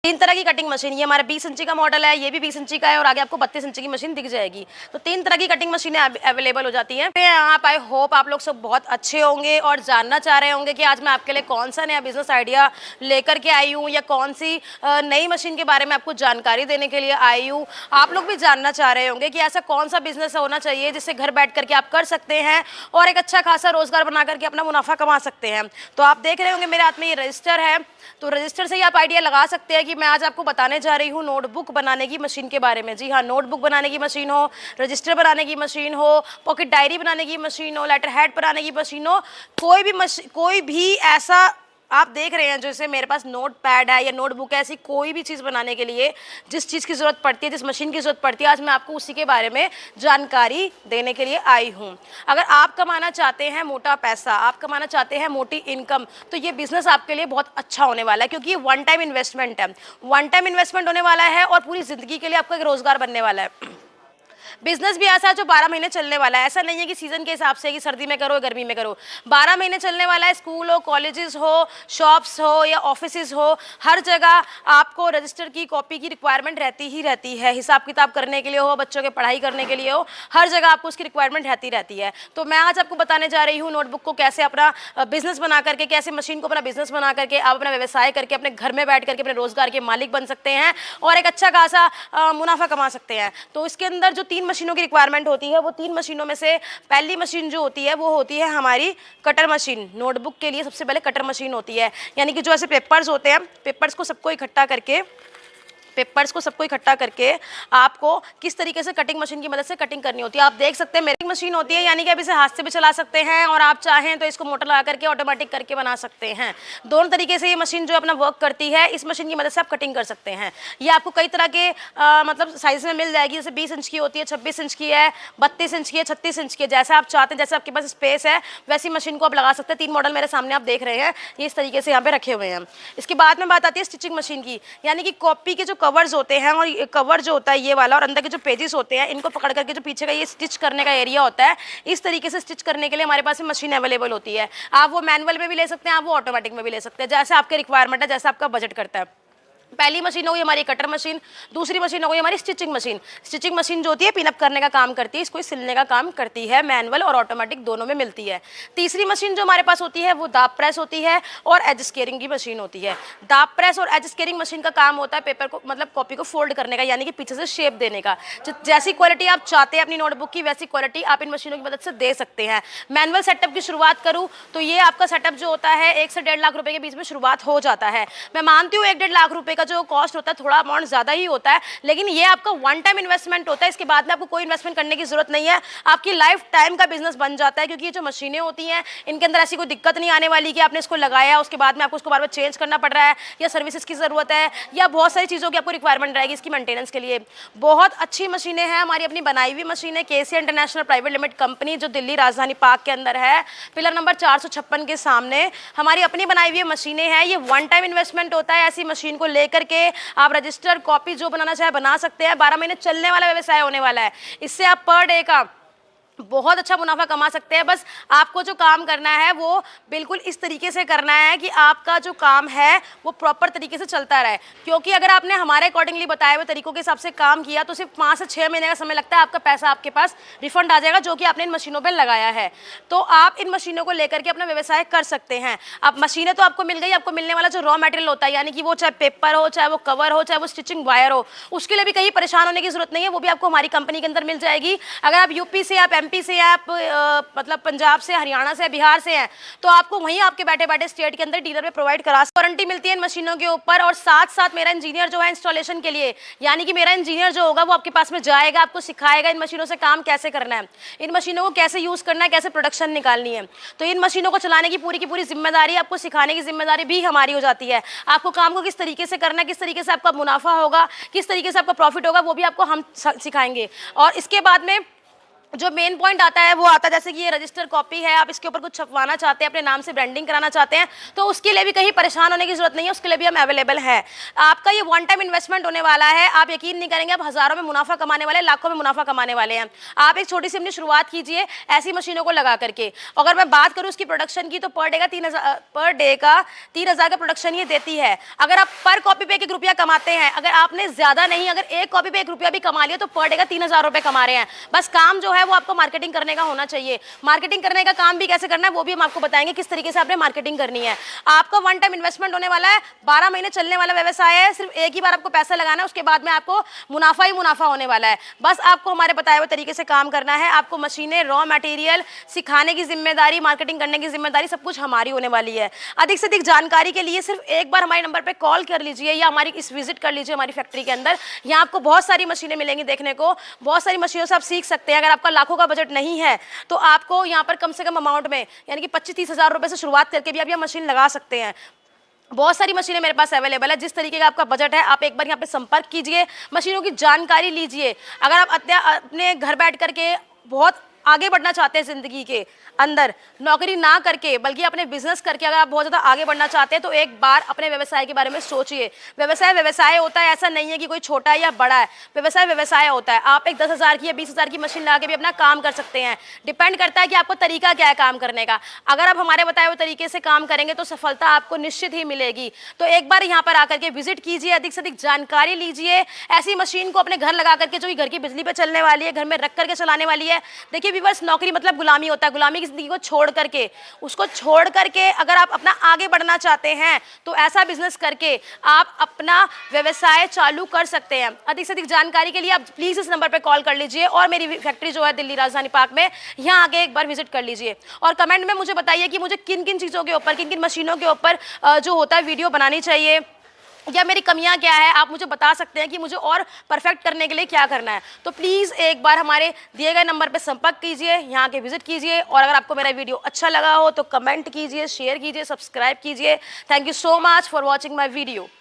तीन तरह की कटिंग मशीन, ये हमारा 20 इंची का मॉडल है, ये भी 20 इंची का है और आगे आपको 32 इंची की मशीन दिख जाएगी। तो तीन तरह की कटिंग मशीनें अवेलेबल हो जाती हैं। आप आई होप आप लोग सब बहुत अच्छे होंगे और जानना चाह रहे होंगे कि आज मैं आपके लिए कौन सा नया बिजनेस आइडिया लेकर के आई हूँ या कौन सी नई मशीन के बारे में आपको जानकारी देने के लिए आई हूँ। आप लोग भी जानना चाह रहे होंगे कि ऐसा कौन सा बिजनेस होना चाहिए जिससे घर बैठ करके आप कर सकते हैं और एक अच्छा खासा रोजगार बना करके अपना मुनाफा कमा सकते हैं। तो आप देख रहे होंगे मेरे हाथ में ये रजिस्टर है, तो रजिस्टर से ही आप आइडिया लगा सकते हैं कि मैं आज आपको बताने जा रही हूँ नोटबुक बनाने की मशीन के बारे में। जी हाँ, नोटबुक बनाने की मशीन हो, रजिस्टर बनाने की मशीन हो, पॉकेट डायरी बनाने की मशीन हो, लेटर हेड बनाने की मशीन हो, कोई भी ऐसा आप देख रहे हैं जैसे मेरे पास नोट पैड है या नोटबुक है, ऐसी कोई भी चीज़ बनाने के लिए जिस चीज़ की ज़रूरत पड़ती है, जिस मशीन की ज़रूरत पड़ती है, आज मैं आपको उसी के बारे में जानकारी देने के लिए आई हूँ। अगर आप कमाना चाहते हैं मोटा पैसा, आप कमाना चाहते हैं मोटी इनकम, तो ये बिज़नेस आपके लिए बहुत अच्छा होने वाला है, क्योंकि ये वन टाइम इन्वेस्टमेंट है, वन टाइम इन्वेस्टमेंट होने वाला है और पूरी ज़िंदगी के लिए आपका एक रोज़गार बनने वाला है। बिजनेस भी ऐसा है जो 12 महीने चलने वाला है। ऐसा नहीं है कि सीजन के हिसाब से कि सर्दी में करो गर्मी में करो, 12 महीने चलने वाला है। स्कूल हो, कॉलेजेस हो, शॉप्स हो या ऑफिसेज हो, हर जगह आपको रजिस्टर की कॉपी की रिक्वायरमेंट रहती ही रहती है। हिसाब किताब करने के लिए हो, बच्चों के पढ़ाई करने के लिए हो, हर जगह आपको उसकी रिक्वायरमेंट रहती है। तो मैं आज आपको बताने जा रही हूँ नोटबुक को कैसे अपना बिजनेस बना करके, कैसे मशीन को अपना बिजनेस बना करके आप अपना व्यवसाय करके अपने घर में बैठ करके अपने रोजगार के मालिक बन सकते हैं और एक अच्छा खासा मुनाफा कमा सकते हैं। तो इसके अंदर जो 3 मशीनों की रिक्वायरमेंट होती है, वो 3 मशीनों में से पहली मशीन जो होती है वो होती है हमारी कटर मशीन। नोटबुक के लिए सबसे पहले कटर मशीन होती है, यानी कि जो ऐसे पेपर्स होते हैं, पेपर्स को सबको इकट्ठा करके आपको किस तरीके से कटिंग मशीन की मदद से कटिंग करनी होती है। आप देख सकते हैं मेरी मशीन होती है, यानी कि आप इसे हाथ से भी चला सकते हैं और आप चाहें तो इसको मोटर लगा करके ऑटोमेटिक करके बना सकते हैं। दोनों तरीके से ये मशीन जो अपना वर्क करती है, इस मशीन की मदद से आप कटिंग कर सकते हैं। ये आपको कई तरह के मतलब साइज में मिल जाएगी, जैसे 20 इंच की होती है, 26 इंच की है, 32 इंच की है, 36 इंच की है। जैसा आप चाहते हैं, जैसे आपके पास स्पेस है, वैसी मशीन को आप लगा सकते हैं। 3 मॉडल मेरे सामने आप देख रहे हैं, ये इस तरीके से यहाँ पे रखे हुए हैं। इसके बाद में बात आती है स्टिचिंग मशीन की, यानी कि कॉपी के जो कवर्स होते हैं, कवर जो होता है ये वाला और अंदर के जो पेजेस होते हैं, इनको पकड़ करके जो पीछे का ये स्टिच करने का एरिया होता है, इस तरीके से स्टिच करने के लिए हमारे पास मशीन अवेलेबल होती है। आप वो मैनुअल में भी ले सकते हैं, आप वो ऑटोमेटिक में भी ले सकते हैं, जैसे आपके रिक्वायरमेंट है, जैसा आपका बजट करता है। पहली मशीन हो गई हमारी कटर मशीन, दूसरी मशीन हो गई हमारी स्टिचिंग मशीन। स्टिचिंग मशीन जो होती है पिनअप करने का काम करती है, इसको सिलने का काम करती है, मैनुअल और ऑटोमेटिक दोनों में मिलती है। तीसरी मशीन जो हमारे पास होती है वो दाब प्रेस होती है और एज स्केयरिंग की मशीन होती है। दाब प्रेस और एज स्केयरिंग मशीन का काम होता है पेपर को, मतलब कॉपी को फोल्ड करने का, यानी कि पीछे से शेप देने का। जैसी क्वालिटी आप चाहते हैं अपनी नोटबुक की, वैसी क्वालिटी आप इन मशीनों की मदद से दे सकते हैं। मैनुअल सेटअप की शुरुआत करूँ तो ये आपका सेटअप जो होता है 1 से 1.5 लाख रुपए के बीच में शुरुआत हो जाता है। मैं मानती हूँ 1-1.5 लाख रुपए का जो कॉस्ट होता है थोड़ा अमाउंट ज्यादा ही होता है, लेकिन ये आपका वन टाइम इन्वेस्टमेंट होता है। इसके बाद में आपको कोई इन्वेस्टमेंट करने की जरूरत नहीं है, आपकी लाइफ टाइम का बिजनेस बन जाता है। क्योंकि ये जो मशीनें होती हैं इनके अंदर ऐसी कोई दिक्कत नहीं आने वाली कि आपने इसको लगाया उसके बाद में आपको उसको बार बार चेंज करना पड़ रहा है या सर्विसेज की जरूरत है या बहुत सारी चीजों की आपको रिक्वायरमेंट रहेगी इसकी मेंटेनेंस के लिए। बहुत अच्छी मशीनें हैं हमारी अपनी बनाई हुई मशीनें। केसी इंटरनेशनल प्राइवेट लिमिटेड कंपनी जो दिल्ली राजधानी पार्क के अंदर है, पिलर नंबर 456 के सामने हमारी अपनी बनाई हुई मशीनें हैं। ये वन टाइम इन्वेस्टमेंट होता है। ऐसी मशीन को लेकर के आप रजिस्टर कॉपी जो बनाना चाहे बना सकते हैं। 12 महीने चलने वाला व्यवसाय होने वाला है। इससे आप पर डे का बहुत अच्छा मुनाफा कमा सकते हैं। बस आपको जो काम करना है वो बिल्कुल इस तरीके से करना है कि आपका जो काम है वो प्रॉपर तरीके से चलता रहे। क्योंकि अगर आपने हमारे अकॉर्डिंगली बताए हुए तरीकों के हिसाब से काम किया तो सिर्फ 5 से 6 महीने का समय लगता है, आपका पैसा आपके पास रिफंड आ जाएगा जो कि आपने इन मशीनों पर लगाया है। तो आप इन मशीनों को लेकर के अपना व्यवसाय कर सकते हैं। अब मशीनें तो आपको मिल गई, आपको मिलने वाला जो रॉ मटेरियल होता है, यानी कि वो चाहे पेपर हो, चाहे वो कवर हो, चाहे वो स्टिचिंग वायर हो, उसके लिए भी कहीं परेशान होने की जरूरत नहीं है। वो भी आपको हमारी कंपनी के अंदर मिल जाएगी। अगर आप यूपी से, आप एमपी से, आप मतलब पंजाब से, हरियाणा से, बिहार से हैं, तो आपको वहीं आपके बैठे बैठे स्टेट के अंदर डीलर पे प्रोवाइड करा। वारंटी मिलती है इन मशीनों के ऊपर और साथ साथ मेरा इंजीनियर जो है इंस्टॉलेशन के लिए, यानी कि मेरा इंजीनियर जो होगा वो आपके पास में जाएगा, आपको सिखाएगा इन मशीनों से काम कैसे करना है, इन मशीनों को कैसे यूज करना है, कैसे प्रोडक्शन निकालनी है। तो इन मशीनों को चलाने की पूरी जिम्मेदारी, आपको सिखाने की जिम्मेदारी भी हमारी हो जाती है। आपको काम को किस तरीके से करना है, किस तरीके से आपका मुनाफा होगा, किस तरीके से आपका प्रॉफिट होगा, वो भी आपको हम सिखाएंगे। और इसके बाद में जो मेन पॉइंट आता है वो आता है जैसे कि ये रजिस्टर कॉपी है, आप इसके ऊपर कुछ छपवाना चाहते हैं, अपने नाम से ब्रांडिंग कराना चाहते हैं, तो उसके लिए भी कहीं परेशान होने की जरूरत नहीं है, उसके लिए भी हम अवेलेबल है। आपका ये वन टाइम इन्वेस्टमेंट होने वाला है, आप यकीन नहीं करेंगे, आप हजारों में मुनाफा कमाने वाले, लाखों में मुनाफा कमाने वाले हैं। आप एक छोटी सी अपनी शुरुआत कीजिए ऐसी मशीनों को लगा करके। अगर मैं बात करूँ उसकी प्रोडक्शन की तो पर डे का 3,000 का प्रोडक्शन ये देती है। अगर आप पर कॉपी पे 1 रुपया कमाते हैं, अगर आपने ज्यादा नहीं, अगर एक कॉपी पे 1 रुपया भी कमा लिया तो पर डे का 3,000 रुपए कमा रहे हैं। बस काम जो है वो आपको मार्केटिंग करने का होना चाहिए। मार्केटिंग करने का काम भी कैसे करना है वो भी हम आपको बताएंगे, किस तरीके से आपने मार्केटिंग करनी है। आपका वन टाइम इन्वेस्टमेंट होने वाला है, 12 महीने चलने वाला व्यवसाय है, सिर्फ एक ही बार आपको पैसा लगाना है, उसके बाद में आपको मुनाफा ही मुनाफा होने वाला है। बस आपको हमारे बताए हुए तरीके से काम करना है। आपको मशीनें, रॉ मटेरियल सिखाने की जिम्मेदारी, मार्केटिंग करने की जिम्मेदारी सब कुछ हमारी होने वाली है। अधिक से अधिक जानकारी के लिए सिर्फ एक बार हमारे नंबर पर कॉल कर लीजिए या हमारी इस विजिट कर लीजिए हमारी फैक्ट्री के अंदर। यहाँ आपको बहुत सारी मशीनें मिलेंगी देखने को, बहुत सारी मशीनों से आप सीख सकते हैं। अगर आपका लाखों का बजट नहीं है तो आपको यहाँ पर कम से कम अमाउंट में यानी कि 25-30 हज़ार रुपए से शुरुआत करके भी आप यह मशीन लगा सकते हैं। बहुत सारी मशीनें मेरे पास अवेलेबल है। जिस तरीके का आपका बजट है आप एक बार यहाँ पे संपर्क कीजिए, मशीनों की जानकारी लीजिए। अगर आप अपने घर बैठ करके बहुत आगे बढ़ना चाहते हैं ज़िंदगी के अंदर, नौकरी ना करके बल्कि अपने बिजनेस करके अगर आप बहुत ज़्यादा आगे बढ़ना चाहते हैं तो एक बार अपने व्यवसाय के बारे में सोचिए। व्यवसाय व्यवसाय होता है, ऐसा नहीं है कि कोई छोटा है या बड़ा है। व्यवसाय व्यवसाय होता है। आप एक 10,000 की या 20,000 की मशीन लगा के भी अपना काम कर सकते हैं। डिपेंड करता है कि आपको तरीका क्या है काम करने का। अगर आप हमारे बताए हुए तरीके से काम करेंगे तो सफलता आपको निश्चित ही मिलेगी। तो एक बार यहाँ पर आकर के विजिट कीजिए, अधिक से अधिक जानकारी लीजिए। ऐसी मशीन को अपने घर लगा करके, जो कि घर की बिजली पर चलने वाली है, घर में रख करके चलाने वाली है। देखिए व्यूअर्स, नौकरी मतलब गुलामी होता है। गुलामी की जिंदगी को छोड़ करके, उसको छोड़ करके अगर आप अपना आगे बढ़ना चाहते हैं तो ऐसा बिजनेस करके आप अपना व्यवसाय चालू कर सकते हैं। अधिक से अधिक जानकारी के लिए आप प्लीज इस नंबर पर कॉल कर लीजिए और मेरी फैक्ट्री जो है दिल्ली राजधानी पार्क में, यहाँ आके एक बार विजिट कर लीजिए। और कमेंट में मुझे बताइए कि मुझे किन किन चीज़ों के ऊपर, किन किन मशीनों के ऊपर जो होता है वीडियो बनानी चाहिए या मेरी कमियां क्या है, आप मुझे बता सकते हैं कि मुझे और परफेक्ट करने के लिए क्या करना है। तो प्लीज़ एक बार हमारे दिए गए नंबर पर संपर्क कीजिए, यहाँ के विजिट कीजिए। और अगर आपको मेरा वीडियो अच्छा लगा हो तो कमेंट कीजिए, शेयर कीजिए, सब्सक्राइब कीजिए। Thank you so much for watching my video.